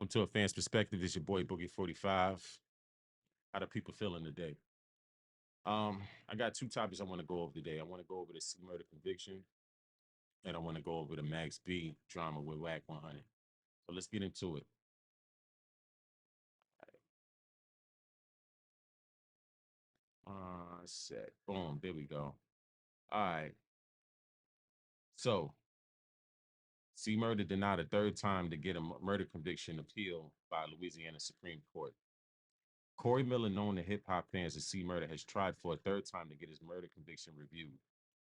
to A Fan's Perspective. It's your boy Boogie 45. How do people feeling today? I got two topics I want to go over today. I want to go over the C murder conviction, and I want to go over the Max B drama with Wack 100. So let's get into it. Set. Boom. There we go. All right. So C murder denied a third time to get a murder conviction appeal by Louisiana Supreme Court. Corey Miller, known to hip hop fans as C Murder, has tried for a third time to get his murder conviction reviewed.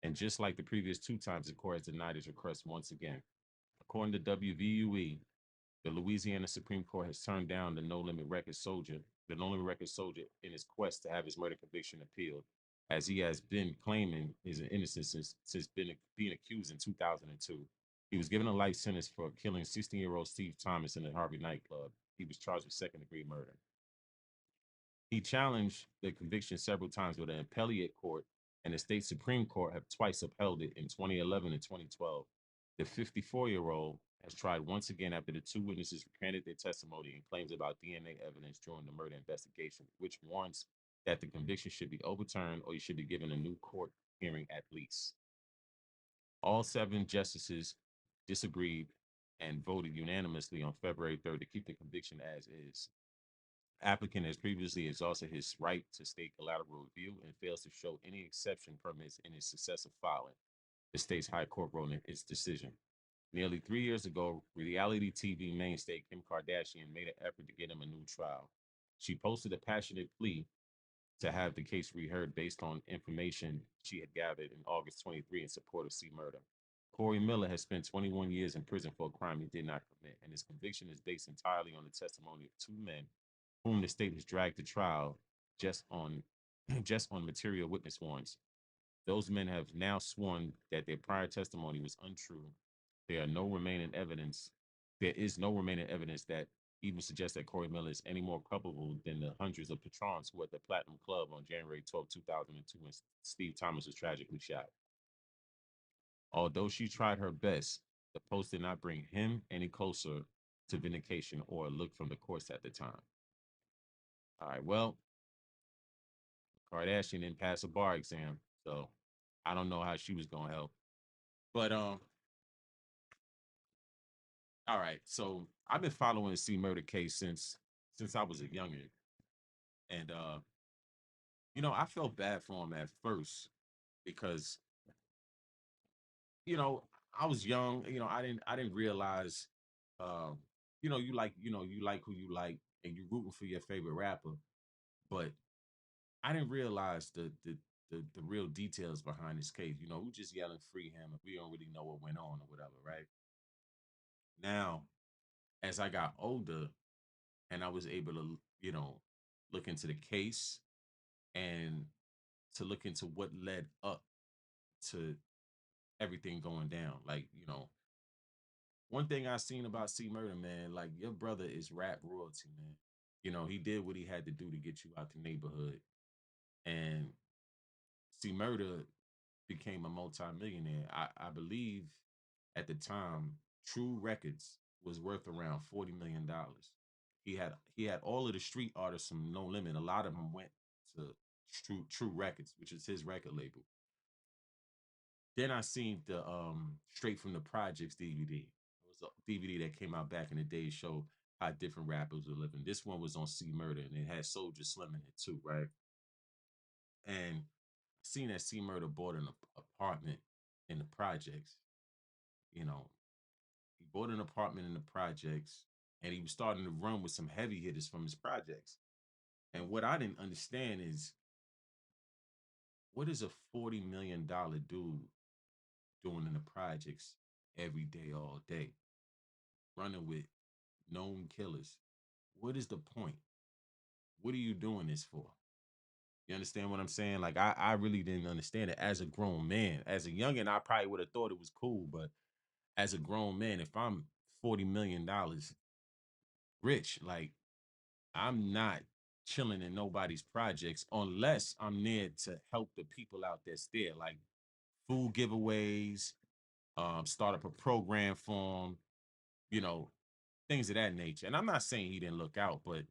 And just like the previous two times, the court has denied his request once again. According to WVUE, the Louisiana Supreme Court has turned down the No Limit Record soldier in his quest to have his murder conviction appealed, as he has been claiming his innocence since being accused in 2002. He was given a life sentence for killing 16-year-old Steve Thomas in a Harvey nightclub. He was charged with second-degree murder. He challenged the conviction several times with an appellate court, and the state Supreme Court have twice upheld it in 2011 and 2012. The 54-year-old has tried once again after the two witnesses recanted their testimony and claims about DNA evidence during the murder investigation, which warrants that the conviction should be overturned or he should be given a new court hearing at least. All seven justices disagreed and voted unanimously on February 3rd to keep the conviction as is. Applicant has previously exhausted his right to state collateral review and fails to show any exception permits in his successive filing, the state's high court wrote in its decision. Nearly 3 years ago, reality TV mainstay Kim Kardashian made an effort to get him a new trial. She posted a passionate plea to have the case reheard based on information she had gathered in August 23 in support of C murder. Corey Miller has spent 21 years in prison for a crime he did not commit, and his conviction is based entirely on the testimony of two men whom the state has dragged to trial just on just on material witness warrants. Those men have now sworn that their prior testimony was untrue. There are no remaining evidence. There is no remaining evidence that even suggests that Corey Miller is any more culpable than the hundreds of patrons who were at the Platinum Club on January 12, 2002, when Steve Thomas was tragically shot. Although she tried her best, the post did not bring him any closer to vindication or a look from the courts at the time. All right, well, Kardashian didn't pass a bar exam, so I don't know how she was gonna help. But all right. So I've been following the C murder case since I was a youngin, and I felt bad for him at first because you know I was young. I didn't realize, um, you like who you like, and you rooting for your favorite rapper, but I didn't realize the real details behind this case. We just yelling free him, and we don't really know what went on or whatever, right? Now, as I got older and I was able to, look into the case and to look into what led up to everything going down. Like, one thing I seen about C Murder, man, like your brother is rap royalty, man. He did what he had to do to get you out the neighborhood. And C Murder became a multimillionaire. I believe at the time, True Records was worth around $40 million. He had all of the street artists from No Limit. A lot of them went to True Records, which is his record label. Then I seen the Straight from the Projects DVD. It was a DVD that came out back in the day, showed how different rappers were living. This one was on C Murder, and it had Soldier Slim in it too, right? And seen that C Murder bought an apartment in the projects. You know, he bought an apartment in the projects, and he was starting to run with some heavy hitters from his projects. And what I didn't understand is, what is a $40 million dude doing in the projects every day, all day, running with known killers? What is the point? What are you doing this for? You understand what I'm saying? Like I really didn't understand it as a grown man. As a youngin', I probably would have thought it was cool, but as a grown man, if I'm $40 million rich, like I'm not chilling in nobody's projects unless I'm there to help the people out that's there, like food giveaways, start up a program for them, you know, things of that nature. And I'm not saying he didn't look out, but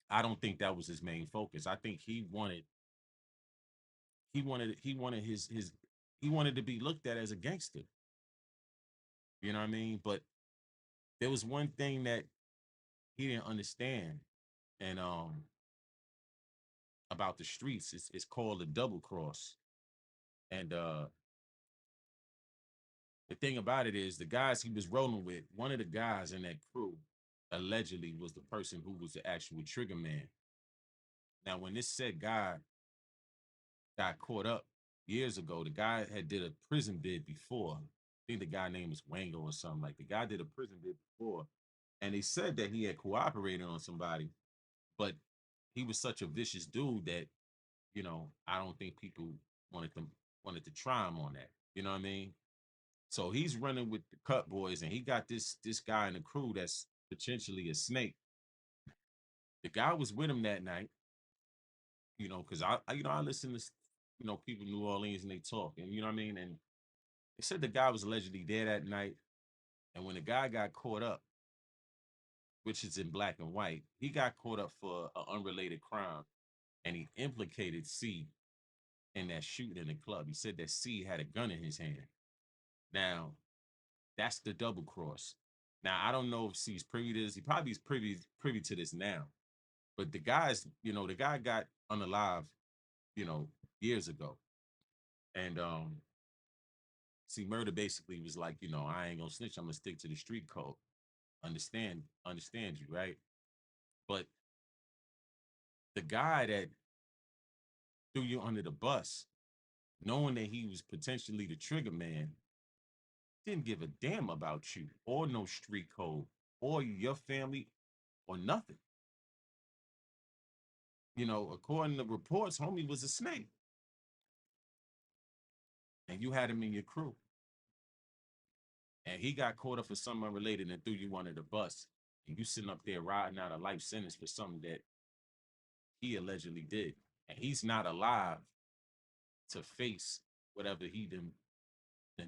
I don't think that was his main focus. I think he wanted to be looked at as a gangster. You know what I mean? But there was one thing that he didn't understand, and about the streets. It's called a double cross. And the thing about it is the guys he was rolling with, one of the guys in that crew allegedly was the person who was the actual trigger man. Now, when this said guy got caught up years ago, the guy had did a prison bid before. I think the guy name was Wango or something. Like the guy did a prison bid before, and they said that he had cooperated on somebody, but he was such a vicious dude that I don't think people wanted them wanted to try him on that. You know what I mean? So he's running with the cut boys, and he got this guy in the crew that's potentially a snake. The guy was with him that night, because I listen to people in New Orleans and they talk, and you know what I mean. And they said the guy was allegedly there that night, and when the guy got caught up, which is in black and white, he got caught up for an unrelated crime, and he implicated C in that shooting in the club. He said that C had a gun in his hand. Now, that's the double cross. Now, I don't know if C's privy to this. He probably is privy to this now. But the guy got unalive, you know, years ago. And C Murder basically was like, I ain't gonna snitch, I'm gonna stick to the street code. Understand you, right? But the guy that threw you under the bus, knowing that he was potentially the trigger man, didn't give a damn about you or no street code or your family or nothing. According to reports, homie was a snake, and you had him in your crew, and he got caught up for something unrelated and threw you under the bus, and you sitting up there riding out a life sentence for something that he allegedly did, and he's not alive to face whatever he done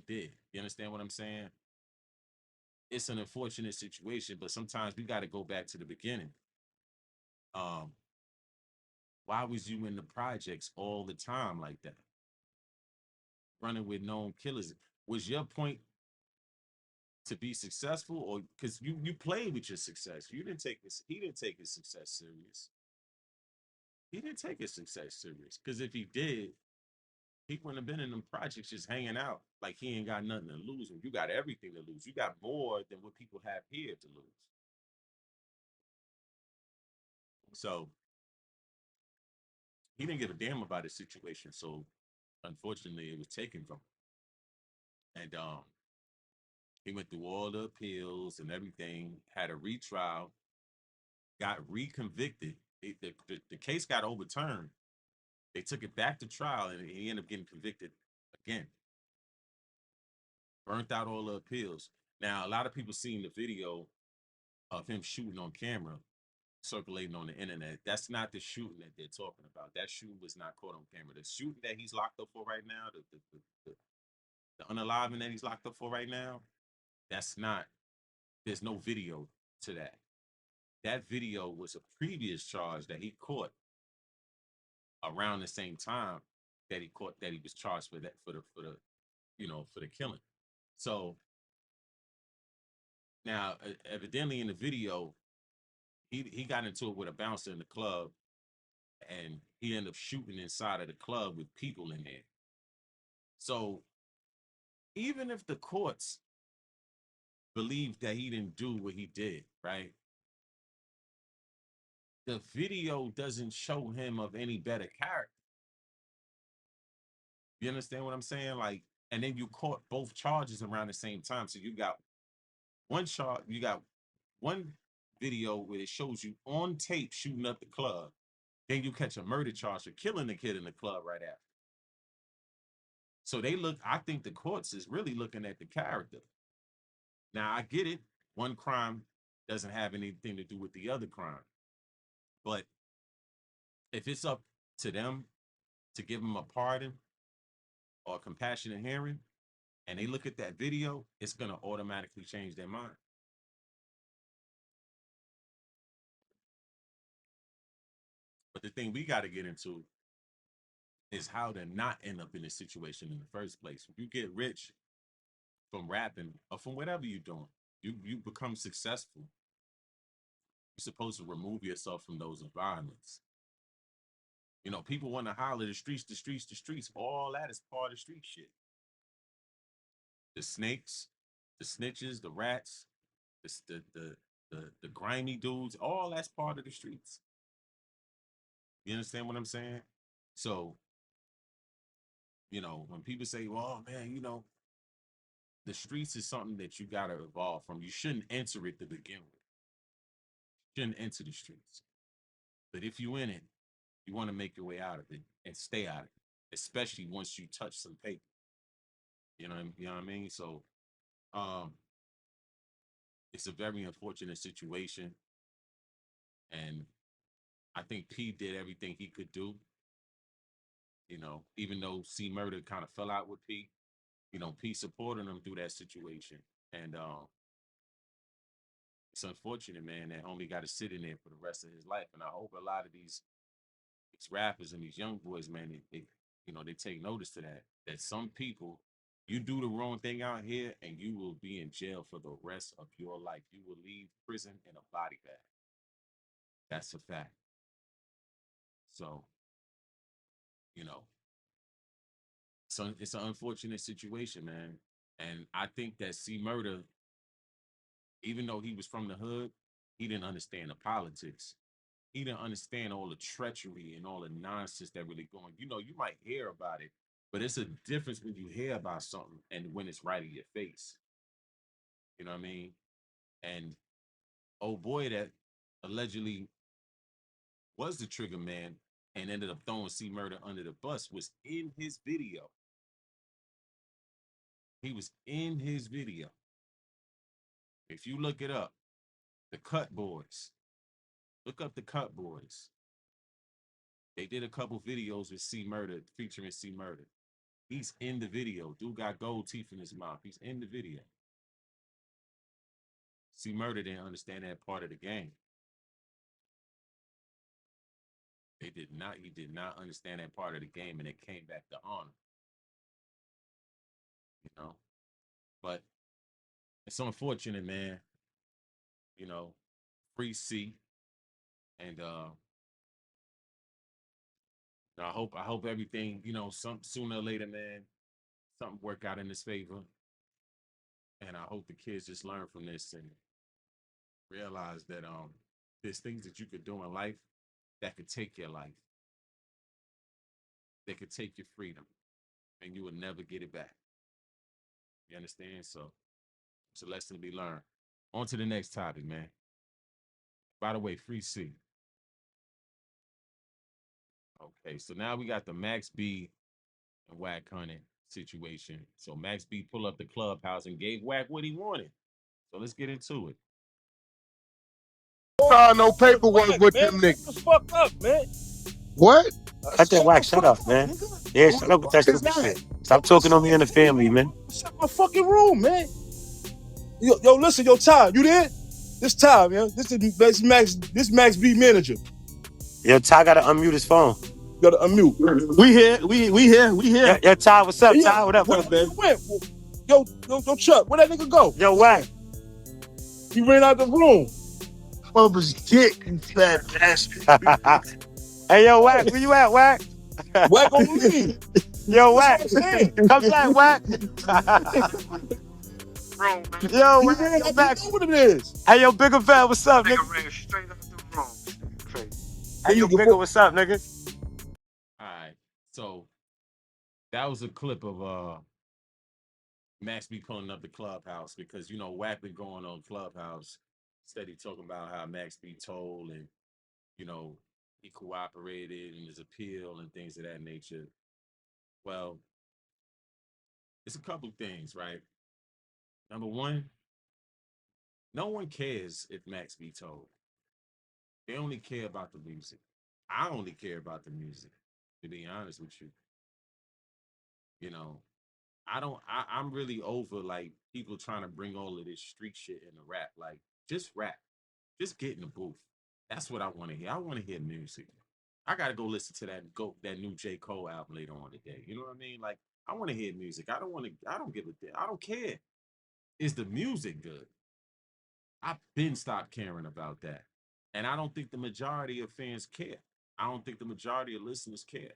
did. You understand what I'm saying? It's an unfortunate situation, but sometimes we got to go back to the beginning. Um, why was you in the projects all the time like that, running with known killers? Was your point to be successful, or because you played with your success? You didn't take this. He didn't take his success serious. He didn't take his success serious, because if he did, he wouldn't have been in them projects just hanging out like he ain't got nothing to lose. When you got everything to lose, you got more than what people have here to lose. So he didn't give a damn about his situation. So unfortunately, it was taken from him. And he went through all the appeals and everything, had a retrial, got reconvicted. The case got overturned. They took it back to trial, and he ended up getting convicted again. Burnt out all the appeals. Now, a lot of people seen the video of him shooting on camera circulating on the internet. That's not the shooting that they're talking about. That shooting was not caught on camera. The shooting that he's locked up for right now, the unaliving that he's locked up for right now, that's not, there's no video to that. That video was a previous charge that he caught around the same time that he was charged for that for the killing. So now evidently in the video, he got into it with a bouncer in the club, and he ended up shooting inside of the club with people in there. So even if the courts believe that he didn't do what he did, right? The video doesn't show him of any better character. You understand what I'm saying? Like, and then you caught both charges around the same time. So you got one video where it shows you on tape shooting up the club. Then you catch a murder charge for killing the kid in the club right after. So I think the courts is really looking at the character. Now I get it. One crime doesn't have anything to do with the other crime. But if it's up to them to give him a pardon or a compassionate hearing, and they look at that video, it's gonna automatically change their mind. the thing we got to get into is how to not end up in this situation in the first place. If you get rich from rapping or from whatever you're doing, you become successful. You're supposed to remove yourself from those environments. You know, people want to holler the streets, the streets, the streets. All that is part of street shit. The snakes, the snitches, the rats, the grimy dudes, all that's part of the streets. You understand what I'm saying? So, you know, when people say, well, man, you know, the streets is something that you gotta evolve from. You shouldn't enter it to begin with. You shouldn't enter the streets. But if you in it, you want to make your way out of it and stay out of it, especially once you touch some paper. You know what I mean? So um it's a very unfortunate situation. And I think P did everything he could do, you know, even though C Murder kind of fell out with P, you know, P supported him through that situation. And it's unfortunate, man, that homie got to sit in there for the rest of his life. And I hope a lot of these rappers and these young boys, man, they you know, they take notice to that. That some people, you do the wrong thing out here and you will be in jail for the rest of your life. You will leave prison in a body bag. That's a fact. So, you know, so it's an unfortunate situation, man. And I think that C Murder, even though he was from the hood, he didn't understand the politics. He didn't understand all the treachery and all the nonsense that really going. You know, you might hear about it, but it's a difference when you hear about something and when it's right in your face. You know what I mean? And oh boy, that allegedly was the trigger man and ended up throwing C Murder under the bus was in his video. He was in his video. If you look it up, the Cut Boys. Look up the Cut Boys. They did a couple videos with C Murder featuring C Murder. He's in the video. Dude got gold teeth in his mouth. He's in the video. C Murder didn't understand that part of the game. They did not. He did not understand that part of the game, and it came back to honor. You know, but it's unfortunate, man. You know, free C, and I hope everything, you know, some sooner or later, man, something work out in his favor, and I hope the kids just learn from this and realize that there's things that you could do in life that could take your life, that could take your freedom, and you will never get it back. You understand? So it's a lesson to be learned. On to the next topic, man. By the way, free C. Okay, so now we got the Max B and Wack Hunting situation. So Max B pulled up the clubhouse and gave Wack what he wanted. So let's get into it. No paperwork with them niggas. What's fucked up, man? What? Cut that Wack. Shut up, man. Yeah, shut up with that stupid shit. Stop talking on me in the family, man. Shut my fucking room, man. Yo, listen, yo, Ty, you there? This Ty, man. This Max B manager. Yo, Ty gotta unmute his phone. You gotta unmute. We here. Yo, Ty, what's up, Hey, Ty? What up, where man? he went? Yo, Chuck, where that nigga go? Yo, Wack. He ran out the room. Mother's dick, you fat bastard. Hey, yo, Wack, where you at, Wack? Wack on leave. Yo, Wack. Come back, Wack. Yo, He Wack, ran yo, out back. the room. What it is? Hey, yo, Bigger Val, what's up, nigga? Ran straight up the room. Crazy. Hey, yo, Bigger, what's up, nigga? All right. So that was a clip of Max B pulling up the clubhouse because you know Wack been going on Clubhouse, steady talking about how Max B told and you know he cooperated in his appeal and things of that nature. Well, it's a couple things, right? Number one, no one cares if Max B told. They only care about the music. I only care about the music, to be honest with you. You know, I'm really over like people trying to bring all of this street shit into rap. Like, just rap. Just get in the booth. That's what I want to hear. I want to hear music. I gotta go listen to that new J. Cole album later on today. You know what I mean? Like, I want to hear music. I don't give a damn. I don't care. Is the music good? I've been stopped caring about that. And I don't think the majority of fans care. I don't think the majority of listeners care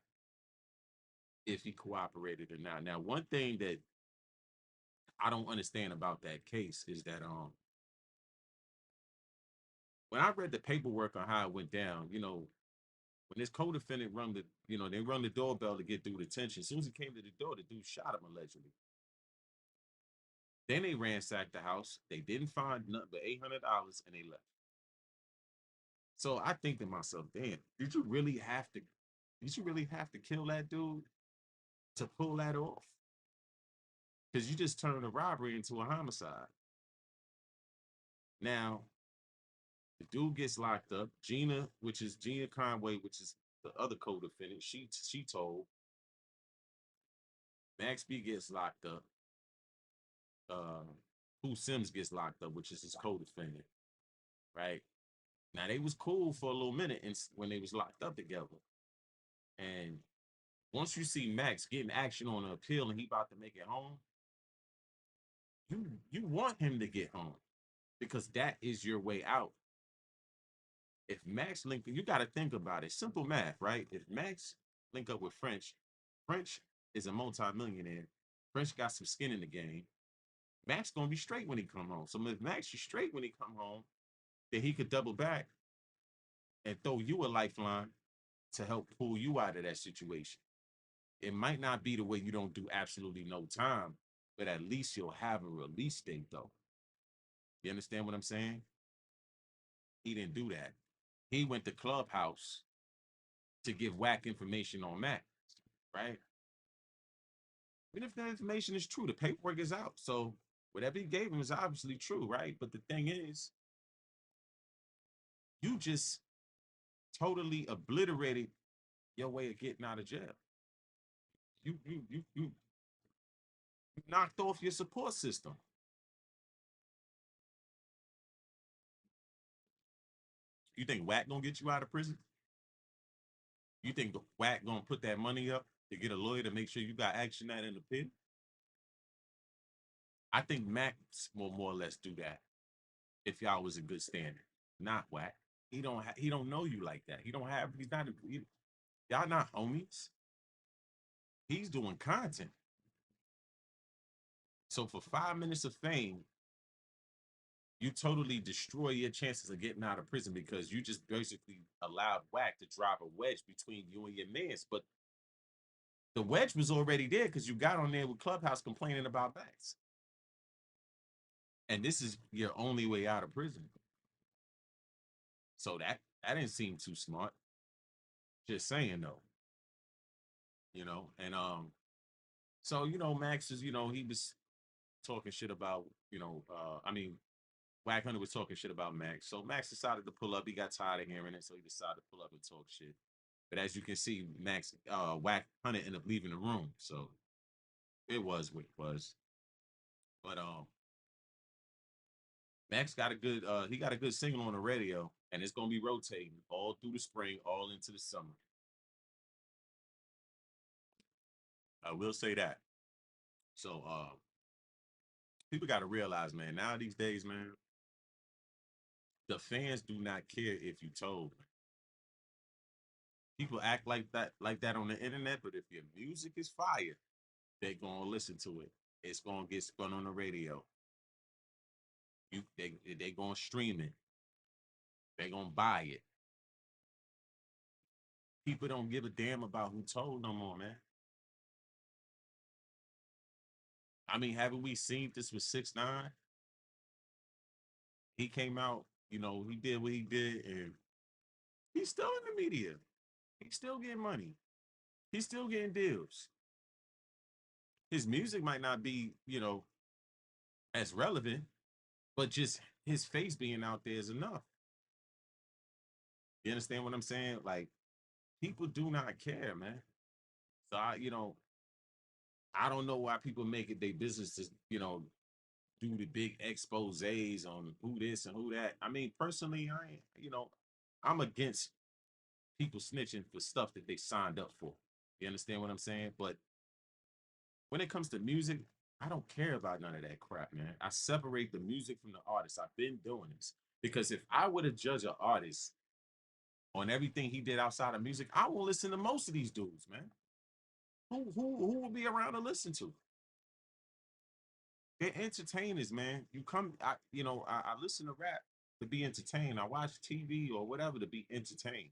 if he cooperated or not. Now, one thing that I don't understand about that case is that when I read the paperwork on how it went down, when this co-defendant they rung the doorbell to get through detention. As soon as he came to the door, the dude shot him allegedly. Then they ransacked the house. They didn't find nothing but $800 and they left. So I think to myself, damn, did you really have to kill that dude to pull that off? Because you just turned a robbery into a homicide. Now, the dude gets locked up. Gina Conway, which is the other co-defendant, she told Max B gets locked up. Who Sims gets locked up, which is his co-defendant, right? Now they was cool for a little minute and when they was locked up together. And once you see Max getting action on an appeal and he about to make it home, you want him to get home because that is your way out. If Max link, you got to think about it. Simple math, right? If Max link up with French is a multi-millionaire. French got some skin in the game. Max gonna be straight when he come home. So if Max is straight when he come home, then he could double back and throw you a lifeline to help pull you out of that situation. It might not be the way you don't do absolutely no time, but at least you'll have a release date though. You understand what I'm saying? He didn't do that. He went to Clubhouse to give Wack information on Max, right? Even if that information is true, the paperwork is out. So whatever he gave him is obviously true, right? But the thing is, you just totally obliterated your way of getting out of jail. You knocked off your support system. You think Wack gonna get you out of prison? You think the Wack gonna put that money up to get a lawyer to make sure you got action that in the pit? I think Max will more or less do that if y'all was in good standing. Not Wack. He don't know you like that. He's not y'all not homies. He's doing content. So for 5 minutes of fame, you totally destroy your chances of getting out of prison because you just basically allowed Wack to drive a wedge between you and your mans. But the wedge was already there because you got on there with Clubhouse complaining about Max. And this is your only way out of prison. So that didn't seem too smart. Just saying though. And so Max is, he was talking shit about, Wack Hunter was talking shit about Max. So Max decided to pull up. He got tired of hearing it, so he decided to pull up and talk shit. But as you can see, Wack Hunter ended up leaving the room. So it was what it was. But Max got a good single on the radio, and it's gonna be rotating all through the spring, all into the summer. I will say that. So people gotta realize, man, now these days, man, the fans do not care if you told. People act like that on the internet, but if your music is fire, they're gonna listen to it. It's gonna get spun on the radio. They gonna stream it. They gonna buy it. People don't give a damn about who told no more, man. I mean, haven't we seen this with 6ix9ine? He came out, he did what he did, and he's still in the media. He's still getting money. He's still getting deals. His music might not be, as relevant, but just his face being out there is enough. You understand what I'm saying? Like, people do not care, man. So I don't know why people make it their business to, do the big exposés on who this and who that. I mean, personally, I'm against people snitching for stuff that they signed up for. You understand what I'm saying? But when it comes to music, I don't care about none of that crap, man. I separate the music from the artist. I've been doing this because if I were to judge an artist on everything he did outside of music, I won't listen to most of these dudes, man. Who will be around to listen to? They're entertainers, man. I listen to rap to be entertained. I watch TV or whatever to be entertained.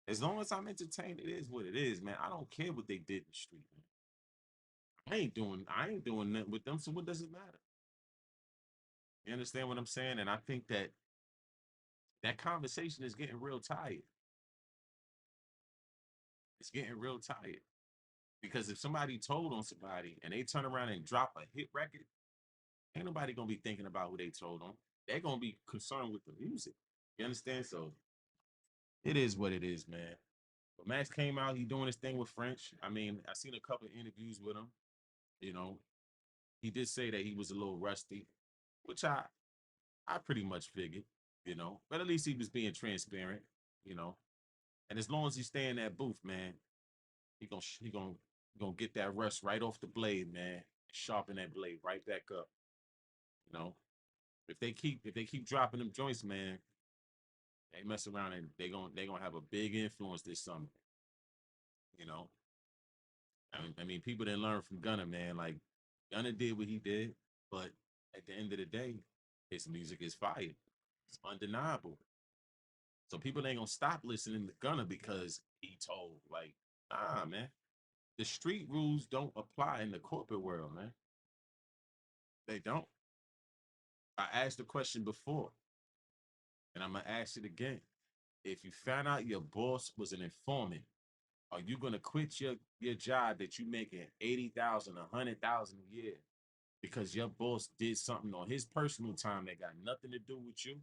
As long as I'm entertained, it is what it is, man. I don't care what they did in the street, man. I ain't doing nothing with them, so what does it matter? You understand what I'm saying? And I think that that conversation is getting real tired. It's getting real tired. Because if somebody told on somebody and they turn around and drop a hit record, ain't nobody gonna be thinking about who they told on. They're gonna be concerned with the music. You understand? So it is what it is, man. But Max came out, he doing his thing with French. I mean, I seen a couple of interviews with him. You know, he did say that he was a little rusty, which I pretty much figured, But at least he was being transparent, you know. And as long as he stay in that booth, man, he gonna get that rust right off the blade, man. Sharpen that blade right back up. You know, if they keep dropping them joints, man, they mess around and they gonna have a big influence this summer. You know, I mean, people didn't learn from Gunna, man. Like Gunna did what he did, but at the end of the day, his music is fire. It's undeniable. So people ain't gonna stop listening to Gunna because he told. Like, nah, man. The street rules don't apply in the corporate world, man. They don't. I asked the question before, and I'm gonna ask it again. If you found out your boss was an informant, are you gonna quit your job that you making 80,000, 100,000 a year because your boss did something on his personal time that got nothing to do with you?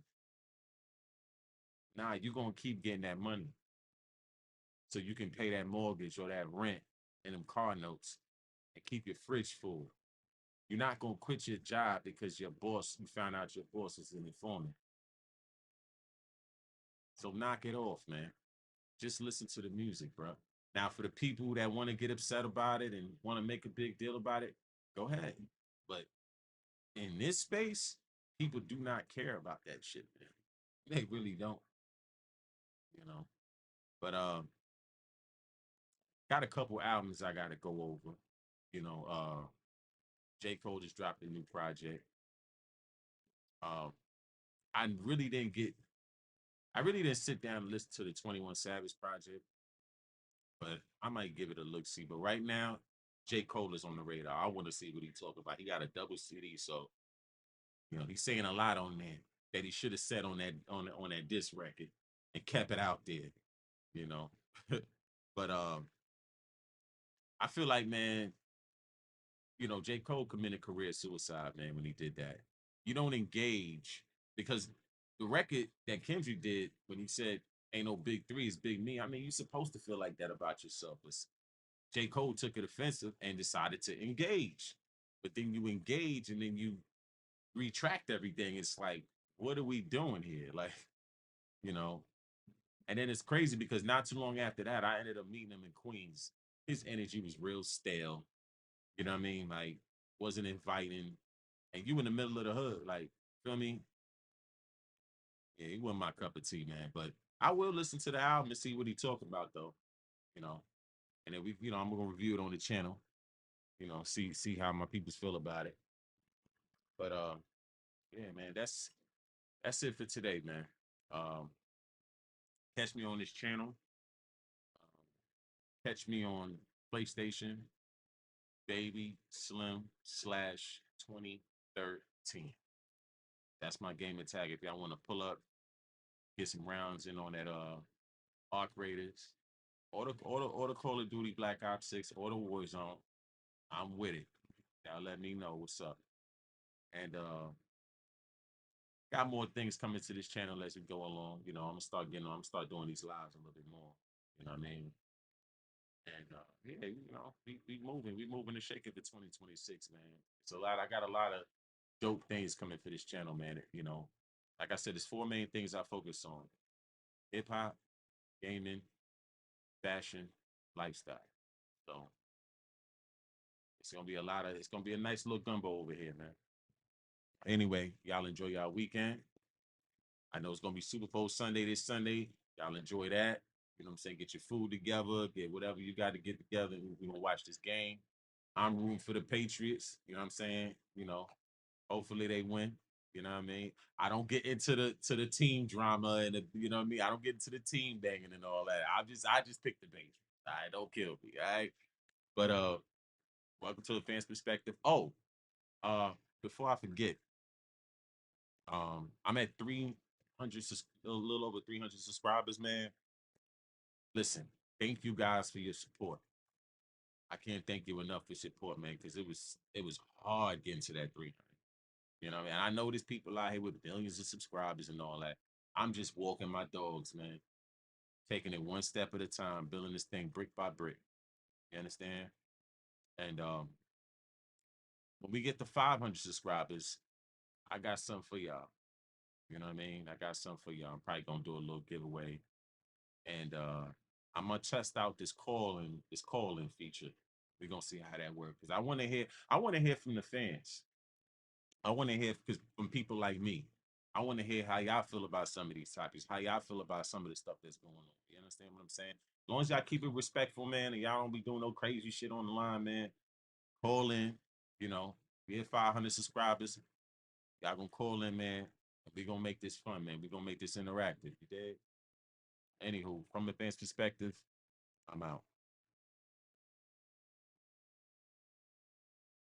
Nah, you gonna keep getting that money so you can pay that mortgage or that rent and them car notes and keep your fridge full. You're not gonna quit your job because you found out your boss is an informant. So knock it off, man. Just listen to the music, bro. Now, for the people that want to get upset about it and want to make a big deal about it, go ahead. But in this space, people do not care about that shit, man. They really don't, you know. But got a couple albums I gotta go over. You know, J. Cole just dropped a new project. Um, I really didn't get I really didn't sit down and listen to the 21 Savage project, but I might give it a look see. But right now, J. Cole is on the radar. I want to see what he's talking about. He got a double CD, so he's saying a lot on there that he should have said on that disc record and kept it out there, you know. But I feel like, man, J. Cole committed career suicide, man, when he did that. You don't engage because the record that Kendrick did when he said ain't no big three, it's big me. I mean, you're supposed to feel like that about yourself. But J. Cole took it offensive and decided to engage. But then you engage and then you retract everything. It's like, what are we doing here? Like, you know. And then it's crazy because not too long after that, I ended up meeting him in Queens. His energy was real stale. You know what I mean? Like, wasn't inviting. And you in the middle of the hood, like, feel me? Yeah, he wasn't my cup of tea, man. But I will listen to the album and see what he talking about, though. You know, and then I'm gonna review it on the channel. See how my peoples feel about it. But yeah, man, that's it for today, man. Um, catch me on this channel. Catch me on PlayStation, Baby Slim slash 2013. That's my game tag. If y'all want to pull up, get some rounds in on that Arc Raiders, or the Call of Duty Black Ops 6, or the Warzone, I'm with it. Y'all let me know what's up. And got more things coming to this channel as we go along. I'm gonna start doing these lives a little bit more. You know what I mean? And yeah, we moving and shaking for 2026, man. It's a lot. I got a lot of dope things coming for this channel, man. Like I said, there's four main things I focus on: hip hop, gaming, fashion lifestyle. So it's gonna be a nice little gumbo over here, man. Anyway, y'all enjoy y'all weekend. I know it's gonna be Super Bowl Sunday this Sunday. Y'all enjoy that. You know what I'm saying? Get your food together, get whatever you got to get together. We're gonna watch this game. I'm rooting for the Patriots. You know what I'm saying? Hopefully they win. You know what I mean? I don't get into the team drama and you know what I mean. I don't get into the team banging and all that. I just pick the Patriots. All right, don't kill me. All right, but welcome to the fans' perspective. Oh, uh, before I forget, I'm at 300, a little over 300 subscribers, man. Listen, thank you guys for your support. I can't thank you enough for support, man, because it was hard getting to that 300. You know what I mean? I know there's people out here with millions of subscribers and all that. I'm just walking my dogs, man. Taking it one step at a time, building this thing brick by brick. You understand? And when we get to 500 subscribers, I got something for y'all. You know what I mean? I got something for y'all. I'm probably gonna do a little giveaway. And I'm gonna test out this calling feature. We're gonna see how that works. Because I wanna hear from the fans. I want to hear from people like me. I want to hear how y'all feel about some of these topics, how y'all feel about some of the stuff that's going on. You understand what I'm saying? As long as y'all keep it respectful, man, and y'all don't be doing no crazy shit on the line, man. Call in, you know. We hit 500 subscribers. Y'all gonna call in, man. We gonna make this fun, man. We gonna make this interactive. You dig? Anywho, from the fans' perspective, I'm out.